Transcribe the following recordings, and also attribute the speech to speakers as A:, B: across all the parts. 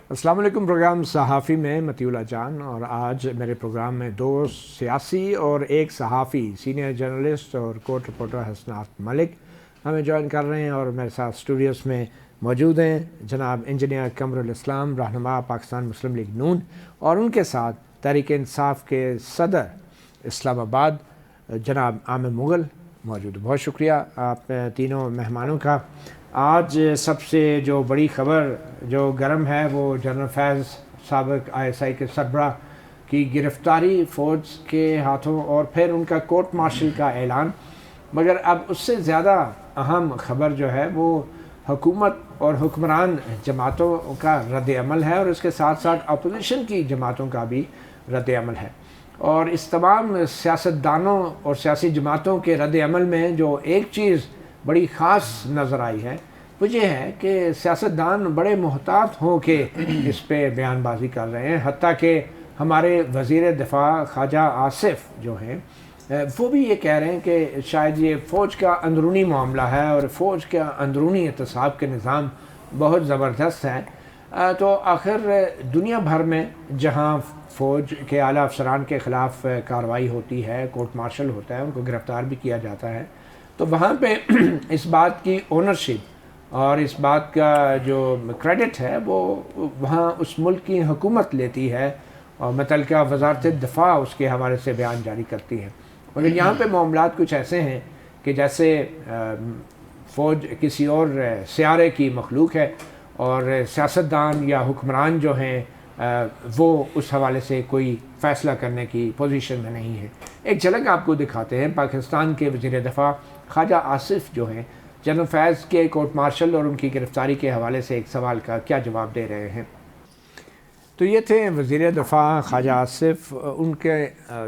A: السلام علیکم۔ پروگرام صحافی میں مطیع اللہ جان، اور آج میرے پروگرام میں دو سیاسی اور ایک صحافی، سینئر جرنلسٹ اور کورٹ رپورٹر حسنات ملک ہمیں جوائن کر رہے ہیں، اور میرے ساتھ اسٹوڈیوز میں موجود ہیں جناب انجینئر قمر الاسلام، رہنما پاکستان مسلم لیگ نون، اور ان کے ساتھ تحریک انصاف کے صدر اسلام آباد جناب عامر مغل موجود۔ بہت شکریہ آپ تینوں مہمانوں کا۔ آج سب سے جو بڑی خبر جو گرم ہے وہ جنرل فیض سابق ISI کے سربراہ کی گرفتاری فوج کے ہاتھوں، اور پھر ان کا کورٹ مارشل کا اعلان۔ مگر اب اس سے زیادہ اہم خبر جو ہے وہ حکومت اور حکمران جماعتوں کا رد عمل ہے، اور اس کے ساتھ ساتھ اپوزیشن کی جماعتوں کا بھی رد عمل ہے۔ اور اس تمام سیاستدانوں اور سیاسی جماعتوں کے رد عمل میں جو ایک چیز بڑی خاص نظر آئی ہے وہ یہ ہے کہ سیاستدان بڑے محتاط ہوں کہ اس پہ بیان بازی کر رہے ہیں، حتیٰ کہ ہمارے وزیر دفاع خواجہ آصف جو ہیں وہ بھی یہ کہہ رہے ہیں کہ شاید یہ فوج کا اندرونی معاملہ ہے، اور فوج کا اندرونی احتساب کے نظام بہت زبردست ہے۔ تو آخر دنیا بھر میں جہاں فوج کے اعلیٰ افسران کے خلاف کارروائی ہوتی ہے، کورٹ مارشل ہوتا ہے، ان کو گرفتار بھی کیا جاتا ہے، تو وہاں پہ اس بات کی اونرشپ اور اس بات کا جو کریڈٹ ہے وہ وہاں اس ملک کی حکومت لیتی ہے، اور متعلقہ وزارت دفاع اس کے حوالے سے بیان جاری کرتی ہے۔ مگر یہاں پہ معاملات کچھ ایسے ہیں کہ جیسے فوج کسی اور سیارے کی مخلوق ہے، اور سیاستدان یا حکمران جو ہیں وہ اس حوالے سے کوئی فیصلہ کرنے کی پوزیشن میں نہیں ہے۔ ایک جھلک آپ کو دکھاتے ہیں۔ پاکستان کے وزیر دفاع خواجہ آصف جو ہیں جنرل فیض کے کورٹ مارشل اور ان کی گرفتاری کے حوالے سے ایک سوال کا کیا جواب دے رہے ہیں۔ تو یہ تھے وزیر دفاع خواجہ آصف۔ ان کے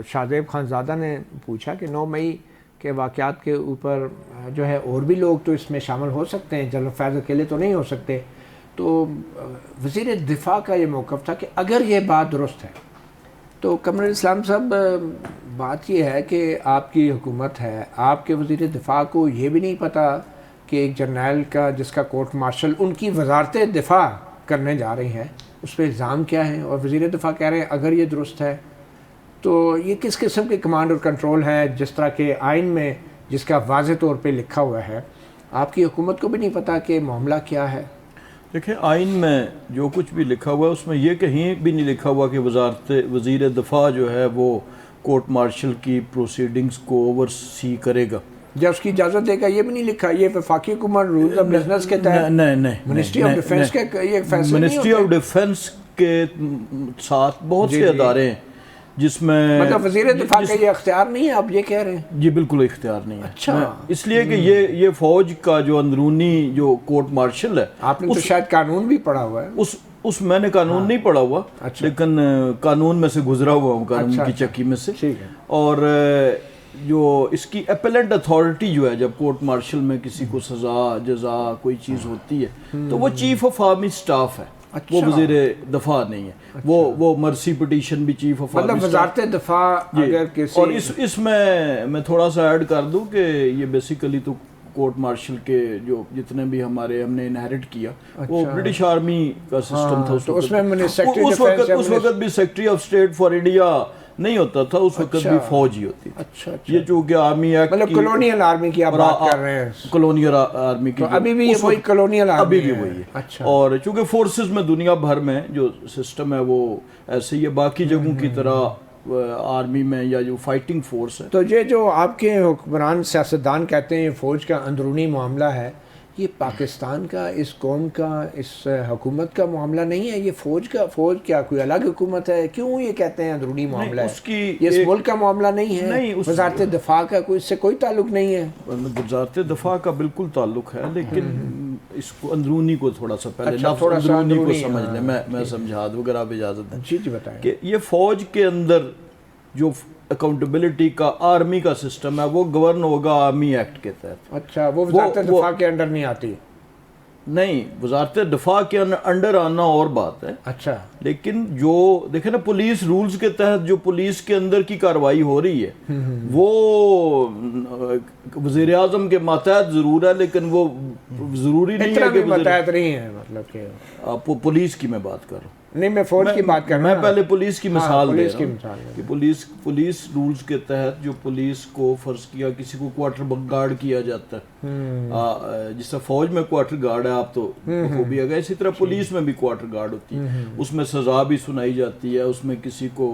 A: شاہزیب خانزادہ نے پوچھا کہ 9 مئی کے واقعات کے اوپر جو ہے اور بھی لوگ تو اس میں شامل ہو سکتے ہیں، جنرل فیض اکیلے تو نہیں ہو سکتے۔ تو وزیر دفاع کا یہ موقف تھا کہ اگر یہ بات درست ہے تو قمر الاسلام صاحب، بات یہ ہے کہ آپ کی حکومت ہے، آپ کے وزیر دفاع کو یہ بھی نہیں پتہ کہ ایک جرنیل کا جس کا کورٹ مارشل ان کی وزارت دفاع کرنے جا رہی ہے اس پہ الزام کیا ہے، اور وزیر دفاع کہہ رہے ہیں اگر یہ درست ہے تو یہ کس قسم کے کمانڈ اور کنٹرول ہے، جس طرح کے آئین میں جس کا واضح طور پہ لکھا ہوا ہے، آپ کی حکومت کو بھی نہیں پتہ کہ معاملہ کیا ہے۔
B: دیکھیں، آئین میں جو کچھ بھی لکھا ہوا ہے اس میں یہ کہیں بھی نہیں لکھا ہوا کہ وزیر دفاع جو ہے وہ کورٹ مارشل کی پروسیڈنگز کو اوورسی کرے گا
A: یا اس کی اجازت دے گا، یہ بھی نہیں لکھا۔ یہ وفاقی حکومت رولز آف بزنس کے تحت منسٹری آف ڈیفنس کے یہ فیصلے نہیں ہوتے۔
B: منسٹری آف ڈیفنس کے ساتھ بہت سے ادارے ہیں جس میں
A: مطلب وزیر دفاع کا یہ اختیار نہیں ہے، آپ یہ کہہ رہے ہیں؟
B: یہ بالکل اختیار نہیں ہے۔
A: اچھا،
B: اس لیے کہ یہ فوج کا جو اندرونی جو کورٹ مارشل ہے،
A: آپ نے تو شاید قانون بھی پڑھا ہوا ہے۔
B: اس میں نے قانون نہیں پڑھا ہوا، لیکن قانون میں سے گزرا ہوا ہوں، قانون کی چکی میں سے۔ اور جو اس کی اپیلنٹ اتھارٹی جو ہے، جب کورٹ مارشل میں کسی کو سزا جزا کوئی چیز ہوتی ہے تو وہ چیف آف آرمی سٹاف ہے، وہ وزیر دفاع نہیں ہے۔ وہ مرسی پٹیشن بھی چیف آف آرمی،
A: مطلب وزارت دفاع اگر کسی،
B: اور اس میں تھوڑا سا ایڈ کر دوں کہ یہ بیسیکلی تو کورٹ مارشل کے جو جتنے بھی ہم نے انہیرٹ کیا وہ برٹش آرمی کا سسٹم تھا۔ اس وقت بھی secretary of state for India نہیں ہوتا تھا، اس وقت بھی فوج ہی ہوتی تھی۔ یہ چونکہ آرمی ایکٹ،
A: مطلب کلونیل آرمی کی آپ بات کر رہے ہیں،
B: کلونیل آرمی کی،
A: ابھی بھی یہ وہی کلونیل آرمی،
B: ابھی بھی وہی ہے۔ اور چونکہ فورسز میں دنیا بھر میں جو سسٹم ہے وہ ایسے ہی ہے، باقی جگہوں کی طرح آرمی میں یا جو فائٹنگ فورس ہے۔
A: تو یہ جو آپ کے حکمران سیاستدان کہتے ہیں یہ فوج کا اندرونی معاملہ ہے، یہ پاکستان کا، اس قوم کا، اس حکومت کا معاملہ نہیں ہے، یہ فوج کیا کوئی الگ حکومت ہے؟ کیوں یہ کہتے ہیں اندرونی معاملہ ہے؟ یہ اس ملک کا معاملہ نہیں ہے، وزارت دفاع کا اس سے کوئی تعلق نہیں ہے۔
B: وزارت دفاع کا بالکل تعلق ہے، لیکن اس کو اندرونی کو تھوڑا سا پہلے
A: تھوڑا سا
B: اندرونی کو سمجھ لیں، میں سمجھا دوں اگر آپ اجازت دیں۔
A: جی بتائیں۔
B: کہ یہ فوج کے اندر جو اکاؤنٹیبلٹی کا آرمی کا سسٹم ہے وہ گورن ہوگا آرمی ایکٹ کے تحت۔
A: اچھا، وہ وزارت دفاع کے انڈر نہیں آتی؟
B: نہیں، وزارت دفاع کے انڈر آنا اور بات ہے۔
A: اچھا،
B: لیکن جو دیکھیں نا، پولیس رولز کے تحت جو پولیس کے اندر کی کارروائی ہو رہی ہے وہ وزیر اعظم کے ماتحت ضرور ہے، لیکن وہ ضروری نہیں ہے کہ
A: ماتحت نہیں ہے، مطلب کہ
B: پولیس کی میں بات کر رہا ہوں،
A: نہیں میں فوج کی بات کر رہا ہوں،
B: میں پہلے پولیس کی مثال دے رہا ہوں
A: کہ
B: پولیس رولز کے تحت جو پولیس کو فرض کیا کسی کو کوارٹر گارڈ کیا جاتا ہے، جس طرح فوج میں کوارٹر گارڈ ہے آپ تو خوبی ہے، اسی طرح پولیس میں بھی کوارٹر گارڈ ہوتی ہے، اس میں سزا بھی سنائی جاتی ہے، اس میں کسی کو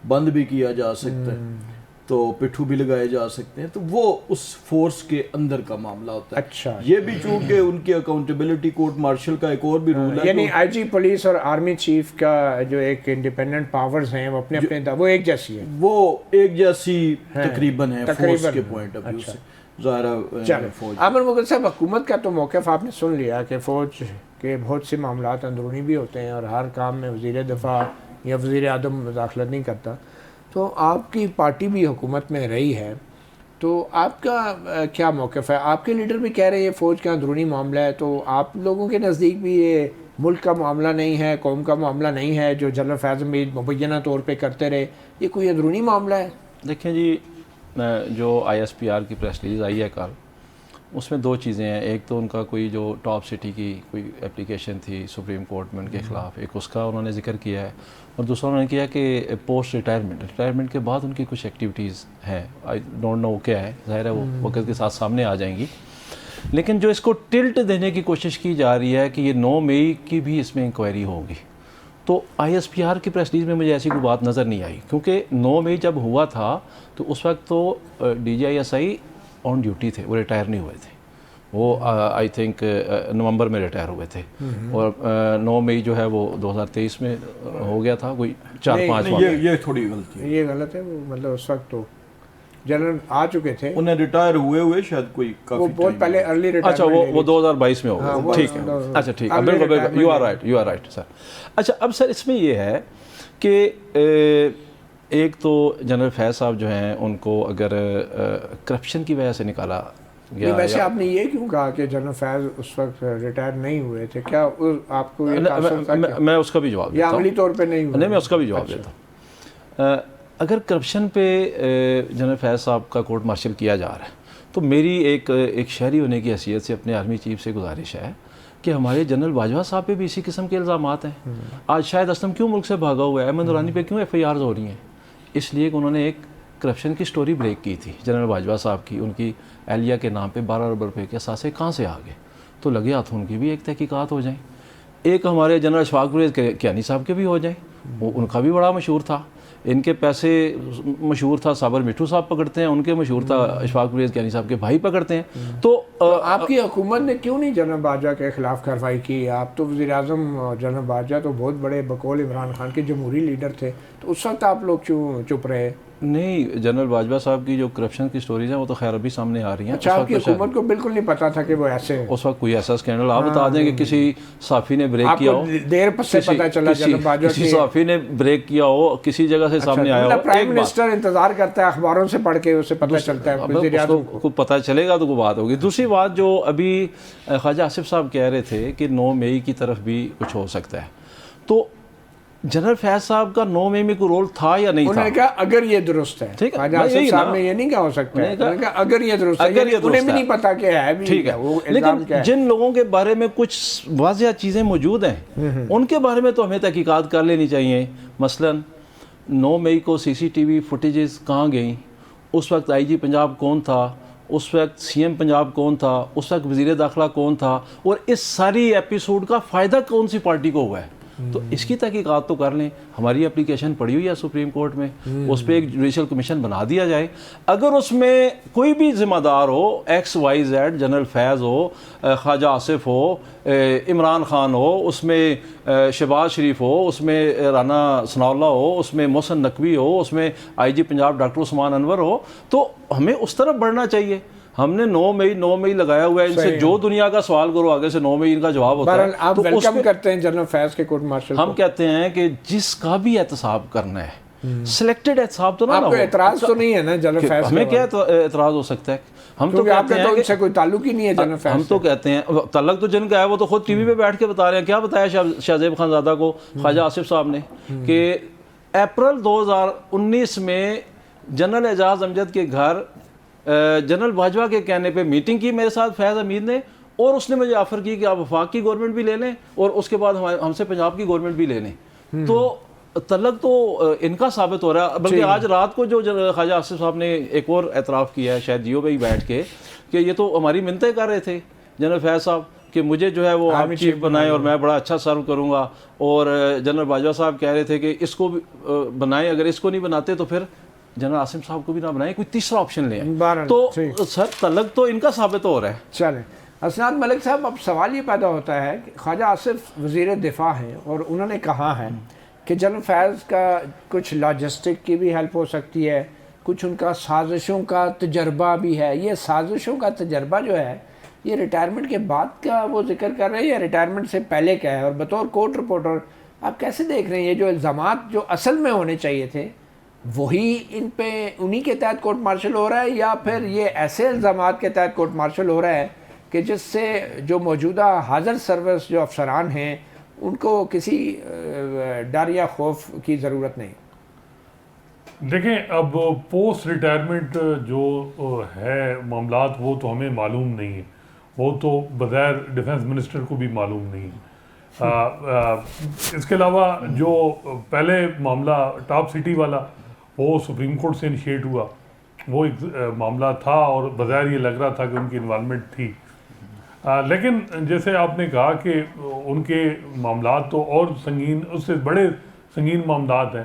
B: بند بھی کیا جا سکتا ہے، تو پٹھو بھی لگائے جا سکتے ہیں، تو وہ اس فورس کے اندر کا معاملہ ہوتا ہے۔
A: اچھا،
B: یہ بھی چونکہ ان کی اکاؤنٹیبلٹی کورٹ مارشل کا ایک اور بھی رول ہے،
A: یعنی آئی جی پولیس اور آرمی چیف کا جو ایک انڈیپینڈنٹ پاورز ہیں وہ اپنے اپنے وہ ایک جیسی ہیں،
B: وہ ایک جیسی تقریباً ہے فورس کے پوائنٹ آف ویو سے ظاہر فوج۔
A: عامر مغل صاحب، حکومت کا تو موقف آپ نے سن لیا کہ فوج کے بہت سے معاملات اندرونی بھی ہوتے ہیں اور ہر کام میں وزیر دفاع یا وزیر اعظم مداخلت نہیں کرتا، تو آپ کی پارٹی بھی حکومت میں رہی ہے، تو آپ کا کیا موقف ہے؟ آپ کے لیڈر بھی کہہ رہے ہیں یہ فوج کا اندرونی معاملہ ہے، تو آپ لوگوں کے نزدیک بھی یہ ملک کا معاملہ نہیں ہے، قوم کا معاملہ نہیں ہے جو جنرل فیض حمید مبینہ طور پہ کرتے رہے، یہ کوئی اندرونی معاملہ ہے؟
C: دیکھیں جی، جو آئی ایس پی آر کی پریس ریلیز آئی ہے کل، اس میں دو چیزیں ہیں، ایک تو ان کا کوئی جو ٹاپ سٹی کی کوئی اپلیکیشن تھی سپریم کورٹ میں ان کے خلاف، ایک اس کا انہوں نے ذکر کیا ہے، اور دوسرا انہوں نے کیا کہ پوسٹ ریٹائرمنٹ کے بعد ان کی کچھ ایکٹیویٹیز ہیں، آئی ڈونٹ نو کیا ہے، ظاہر ہے وہ وقت کے ساتھ سامنے آ جائیں گی، لیکن جو اس کو ٹلٹ دینے کی کوشش کی جا رہی ہے کہ یہ 9 مئی کی بھی اس میں انکوائری ہوگی، تو آئی ایس پی آر کی پریس ریلیز میں مجھے ایسی کوئی بات نظر نہیں آئی، کیونکہ 9 مئی جب ہوا تھا تو اس وقت تو D G I S I on duty تھے، وہ ریٹائر نہیں ہوئے تھے، وہ آئی تھنک نومبر میں ریٹائر ہوئے تھے، اور 9 مئی جو ہے وہ 2023 میں ہو گیا تھا، کوئی 4-5
B: یہ تھوڑی غلطی ہے،
A: یہ غلط ہے، وہ مطلب اس وقت تو جنرل آ چکے تھے،
B: انہیں ریٹائر ہوئے شاید کوئی کافی
A: وہ بہت پہلے ارلی ریٹائرمنٹ،
C: اچھا وہ 2022 میں ہو گیا، ٹھیک ہے، اچھا ٹھیک ہے، بالکل یو آر رائٹ سر۔ اچھا اب سر اس میں یہ ہے کہ ایک تو جنرل فیض صاحب جو ہیں ان کو اگر کرپشن کی وجہ سے نکالا گیا،
A: ویسے آپ نے یہ کیوں کہا کہ جنرل فیض اس وقت ریٹائر نہیں ہوئے تھے؟ کیا آپ کو
C: میں اس کا بھی جواب دیتا ہوں،
A: عملی طور پہ نہیں ہوئے؟
C: نہیں، میں اس کا بھی جواب دیتا ہوں۔ اگر کرپشن پہ جنرل فیض صاحب کا کورٹ مارشل کیا جا رہا ہے تو میری ایک شہری ہونے کی حیثیت سے اپنے آرمی چیف سے گزارش ہے کہ ہمارے جنرل باجوہ صاحب پہ بھی اسی قسم کے الزامات ہیں۔ آج شاہد اسلم کیوں ملک سے بھاگا ہوا ہے، احمد نورانی پہ کیوں ایف آئی آرز ہو رہی ہیں؟ اس لیے کہ انہوں نے ایک کرپشن کی سٹوری بریک کی تھی جنرل باجوہ صاحب کی، ان کی اہلیہ کے نام پہ 12 ارب روپے کے اثاثے کہاں سے آ گئے، تو لگے ہاتھوں ان کی بھی ایک تحقیقات ہو جائیں۔ ایک ہمارے جنرل اشفاق پرویز کیانی صاحب کے بھی ہو جائیں، وہ ان کا بھی بڑا مشہور تھا، ان کے پیسے مشہور تھا صابر مٹھو صاحب پکڑتے ہیں، ان کے مشہور تھا اشفاق پرویز کیانی صاحب کے بھائی پکڑتے ہیں۔ تو
A: آپ کی حکومت نے کیوں نہیں جنرل باجوہ کے خلاف کارروائی کی؟ آپ تو وزیر اعظم جنرل باجوہ تو بہت بڑے بقول عمران خان کے جمہوری لیڈر تھے، تو اس وقت آپ لوگ کیوں چپ رہے؟
C: نہیں، جنرل باجوہ صاحب کی جو کرپشن کی سٹوریز ہیں وہ تو خیر ابھی سامنے آ رہی ہیں۔
A: اچھا، آپ کی حکومت کو بالکل نہیں پتا تھا کہ وہ ایسے
C: اس وقت کوئی ایسا اسکینڈل آپ بتا دیں کہ کسی صحافی نے بریک کیا ہو،
A: دیر سے پتا چلا جنرل باجوہ
C: کسی صحافی نے بریک کیا ہو، کسی جگہ سے سامنے آیا ہو،
A: پرائم منسٹر انتظار کرتا ہے اخباروں سے پڑھ کے اسے پتہ چلتا ہے،
C: اس کو پتہ چلے گا تو کوئی بات ہوگی۔ دوسری بات جو ابھی خواجہ آصف صاحب کہہ رہے تھے کہ 9 مئی کی طرف بھی کچھ ہو سکتا ہے، تو جنرل فیض صاحب کا 9 مئی میں کوئی رول تھا یا نہیں تھا؟
A: انہوں نے کہا اگر یہ درست ہے، خواجہ آصف صاحب نے یہ نہیں کہا ہو سکتا ہے، انہوں نے کہا اگر یہ درست ہے، انہیں بھی نہیں پتا کہ ہے بھی،
C: ٹھیک ہے، لیکن جن لوگوں کے بارے میں کچھ واضح چیزیں موجود ہیں ان کے بارے میں تو ہمیں تحقیقات کر لینی چاہیے۔ مثلا 9 مئی کو سی سی ٹی وی فوٹیجز کہاں گئیں، اس وقت آئی جی پنجاب کون تھا، اس وقت سی ایم پنجاب کون تھا، اس وقت وزیر داخلہ کون تھا، اور اس ساری ایپیسوڈ کا فائدہ کون سی پارٹی کو ہوا ہے، تو اس کی تحقیقات تو کر لیں۔ ہماری اپلیکیشن پڑی ہوئی ہے سپریم کورٹ میں، اس پہ ایک جوڈیشل کمیشن بنا دیا جائے، اگر اس میں کوئی بھی ذمہ دار ہو، ایکس وائی زیڈ، جنرل فیض ہو، خواجہ آصف ہو، عمران خان ہو، اس میں شہباز شریف ہو، اس میں رانا ثناء اللہ ہو، اس میں محسن نقوی ہو، اس میں آئی جی پنجاب ڈاکٹر عثمان انور ہو، تو ہمیں اس طرف بڑھنا چاہیے۔ ہم نے 9 مئی لگایا ہوا ہے، ان سے جو دنیا کا سوال کرو آگے سے 9 مئی ان کا جواب ہوتا ہے۔
A: آپ ویلکم کرتے ہیں جنرل فیض کے کورٹ مارشل؟
C: ہم کہتے ہیں کہ جس کا بھی احتساب کرنا ہے، سلیکٹڈ احتساب تو نہ ہو۔
A: آپ کو اعتراض تو نہیں ہے نا جنرل فیض؟
C: ہمیں کیا اعتراض ہو سکتا ہے؟ ہم تو کہتے ہیں
A: ان سے کوئی تعلق ہی نہیں ہے جنرل فیض،
C: ہم تو کہتے ہیں تعلق تو جن کا ہے وہ تو خود ٹی وی پہ بیٹھ کے بتا رہے ہیں۔ کیا بتایا شہزیب خانزادہ کو خواجہ آصف صاحب نے کہ اپریل 2019 میں جنرل اعجاز امجد کے گھر جنرل باجوہ کے کہنے پہ میٹنگ کی میرے ساتھ فیض حمید نے, اور اس نے مجھے آفر کی کہ آپ وفاق کی گورنمنٹ بھی لے لیں اور اس کے بعد ہم سے پنجاب کی گورنمنٹ بھی لے لیں. تو تعلق تو ان کا ثابت ہو رہا ہے. بلکہ آج رات کو جو خواجہ آصف صاحب نے ایک اور اعتراف کیا ہے شاید جیو پہ ہی بیٹھ کے, کہ یہ تو ہماری منتیں کر رہے تھے جنرل فیض صاحب کہ مجھے جو ہے وہ آپ چیف بنائیں اور میں بڑا اچھا سرو کروں گا, اور جنرل باجوہ صاحب کہہ رہے تھے کہ اس کو بنائیں, اگر اس کو نہیں بناتے تو پھر جنرل عاصم صاحب کو بھی نہ بنائیں, کوئی تیسرا آپشن لیں. تو سر تعلق تو ان کا ثابت ہو رہا ہے.
A: چلیں حسنات ملک صاحب, اب سوال یہ پیدا ہوتا ہے کہ خواجہ آصف وزیر دفاع ہیں اور انہوں نے کہا ہے کہ جنرل فیض کا کچھ لاجسٹک کی بھی ہیلپ ہو سکتی ہے, کچھ ان کا سازشوں کا تجربہ بھی ہے. یہ سازشوں کا تجربہ جو ہے یہ ریٹائرمنٹ کے بعد کا وہ ذکر کر رہے ہیں یا ریٹائرمنٹ سے پہلے کا ہے؟ اور بطور کورٹ رپورٹر آپ کیسے دیکھ رہے ہیں یہ جو الزامات جو اصل میں ہونے چاہیے تھے وہی ان پہ انہی کے تحت کورٹ مارشل ہو رہا ہے, یا پھر یہ ایسے الزامات کے تحت کورٹ مارشل ہو رہا ہے کہ جس سے جو موجودہ حاضر سروس جو افسران ہیں ان کو کسی ڈر یا خوف کی ضرورت نہیں؟
D: دیکھیں, اب پوسٹ ریٹائرمنٹ جو ہے معاملات وہ تو ہمیں معلوم نہیں ہے, وہ تو بظاہر ڈیفنس منسٹر کو بھی معلوم نہیں ہے. اس کے علاوہ جو پہلے معاملہ ٹاپ سٹی والا وہ سپریم کورٹ سے انیشیٹ ہوا, وہ ایک معاملہ تھا اور بظاہر یہ لگ رہا تھا کہ ان کی انوالومنٹ تھی. لیکن جیسے آپ نے کہا کہ ان کے معاملات تو اور سنگین, اس سے بڑے سنگین معاملات ہیں.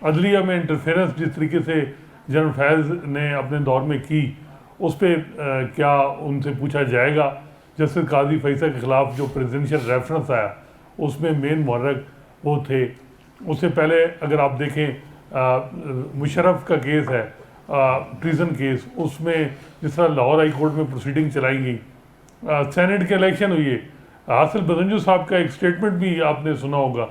D: عدلیہ میں انٹرفیرنس جس طریقے سے جنرل فیض نے اپنے دور میں کی, اس پہ کیا ان سے پوچھا جائے گا؟ جسٹس قاضی فیصل کے خلاف جو پریزیڈنشیل ریفرنس آیا اس میں مین محرک وہ تھے. اس سے پہلے اگر آپ دیکھیں مشرف کا کیس ہے, ٹریزن کیس, اس میں جس طرح لاہور ہائی کورٹ میں پروسیڈنگ چلائی گئی, سینٹ کے الیکشن ہوئی ہے. حاصل بدنجو صاحب کا ایک سٹیٹمنٹ بھی آپ نے سنا ہوگا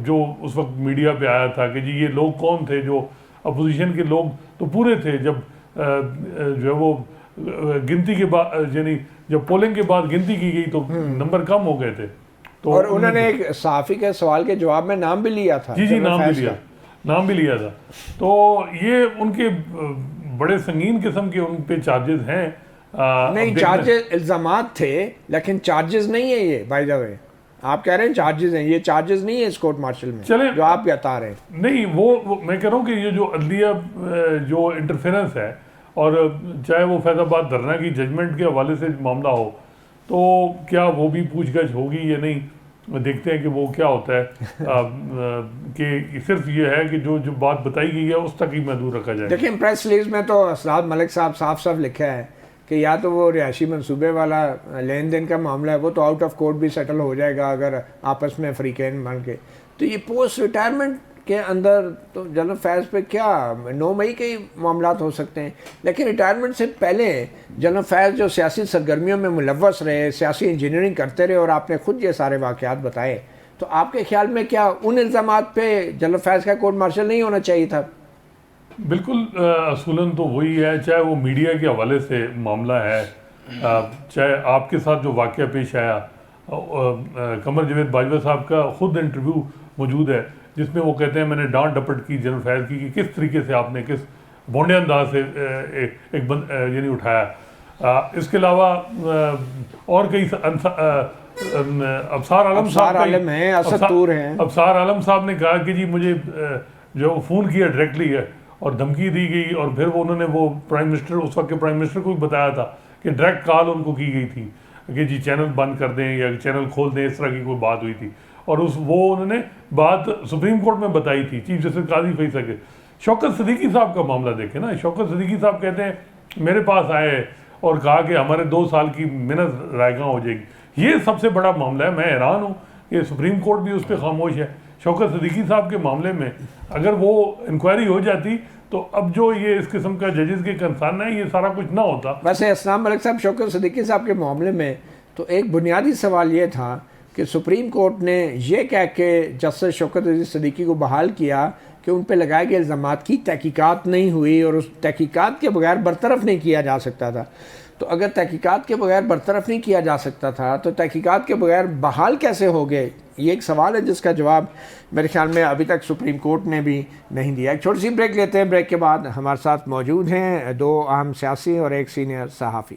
D: جو اس وقت میڈیا پہ آیا تھا کہ جی یہ لوگ کون تھے, جو اپوزیشن کے لوگ تو پورے تھے جب جو ہے وہ گنتی کے بعد, یعنی جب پولنگ کے بعد گنتی کی گئی تو نمبر کم ہو گئے تھے. تو
A: اور انہوں نے ایک صحافی کے سوال کے جواب میں نام بھی لیا تھا.
D: جی نام بھی لیا تھا. تو یہ ان کے بڑے سنگین قسم کے ان پہ چارجز ہیں.
A: نہیں, چارجز الزامات تھے لیکن چارجز نہیں ہے یہ. بائی دا وے آپ کہہ رہے ہیں چارجز ہیں, یہ چارجز نہیں ہے اس کورٹ مارشل میں جو آپ بتا رہے ہیں.
D: نہیں, وہ میں کہہ رہا ہوں کہ یہ جو عدلیہ جو انٹرفیرنس ہے, اور چاہے وہ فیض آباد دھرنا کی ججمنٹ کے حوالے سے معاملہ ہو, تو کیا وہ بھی پوچھ گچھ ہوگی یا نہیں, دیکھتے ہیں کہ وہ کیا ہوتا ہے. کہ صرف یہ ہے کہ جو بات بتائی گئی ہے اس تک ہی محدود رکھا جائے.
A: دیکھیں پریس ریلیز میں تو اسرار ملک صاحب صاف صاف لکھا ہے کہ یا تو وہ رہائشی منصوبے والا لین دین کا معاملہ ہے, وہ تو آؤٹ آف کورٹ بھی سیٹل ہو جائے گا اگر آپس میں فریقین بن کے. تو یہ پوسٹ ریٹائرمنٹ کے اندر تو جنرل فیض پہ کیا 9 مئی کے ہی معاملات ہو سکتے ہیں, لیکن ریٹائرمنٹ سے پہلے جنرل فیض جو سیاسی سرگرمیوں میں ملوث رہے, سیاسی انجینئرنگ کرتے رہے, اور آپ نے خود یہ سارے واقعات بتائے, تو آپ کے خیال میں کیا ان الزامات پہ جنرل فیض کا کورٹ مارشل نہیں ہونا چاہیے تھا؟
D: بالکل, اصولاً تو وہی ہے, چاہے وہ میڈیا کے حوالے سے معاملہ ہے, چاہے آپ کے ساتھ جو واقعہ پیش آیا, قمر جاوید باجوہ صاحب کا خود انٹرویو موجود ہے جس میں وہ کہتے ہیں میں نے ڈانٹ ڈپٹ کی جنرل فیض کی کہ کس طریقے سے آپ نے کس بونڈے انداز سے ایک یعنی اٹھایا. اس کے علاوہ اور کئی ابصار عالم صاحب نے کہا کہ جی مجھے جو فون کیا ڈائریکٹلی ہے اور دھمکی دی گئی, اور پھر انہوں نے وہ پرائم منسٹر, اس وقت کے پرائم منسٹر کو بھی بتایا تھا کہ ڈائریکٹ کال ان کو کی گئی تھی کہ جی چینل بند کر دیں یا چینل کھول دیں, اس طرح کی کوئی بات ہوئی تھی. اور وہ انہوں نے بات سپریم کورٹ میں بتائی تھی چیف جسٹس قاضی فیصل کے. شوکت صدیقی صاحب کا معاملہ دیکھیں نا, شوکت صدیقی صاحب کہتے ہیں میرے پاس آئے اور کہا کہ ہمارے 2 سال کی محنت رائے گاں ہو جائے گی. یہ سب سے بڑا معاملہ ہے. میں حیران ہوں کہ سپریم کورٹ بھی اس پہ خاموش ہے. شوکت صدیقی صاحب کے معاملے میں اگر وہ انکوائری ہو جاتی تو اب جو یہ اس قسم کا ججز کے کنسرن ہے یہ سارا کچھ نہ ہوتا.
A: ویسے اسلام ملک صاحب شوکت صدیقی صاحب کے معاملے میں تو ایک بنیادی سوال یہ تھا کہ سپریم کورٹ نے یہ کہہ کے جسٹس شوکت عزیز صدیقی کو بحال کیا کہ ان پہ لگائے گئے الزامات کی تحقیقات نہیں ہوئی اور اس تحقیقات کے بغیر برطرف نہیں کیا جا سکتا تھا. تو اگر تحقیقات کے بغیر برطرف نہیں کیا جا سکتا تھا تو تحقیقات کے بغیر بحال کیسے ہو گئے یہ ایک سوال ہے جس کا جواب میرے خیال میں ابھی تک سپریم کورٹ نے بھی نہیں دیا. ایک چھوٹی سی بریک لیتے ہیں, بریک کے بعد ہمارے ساتھ موجود ہیں 2 اہم سیاسی اور ایک سینئر صحافی.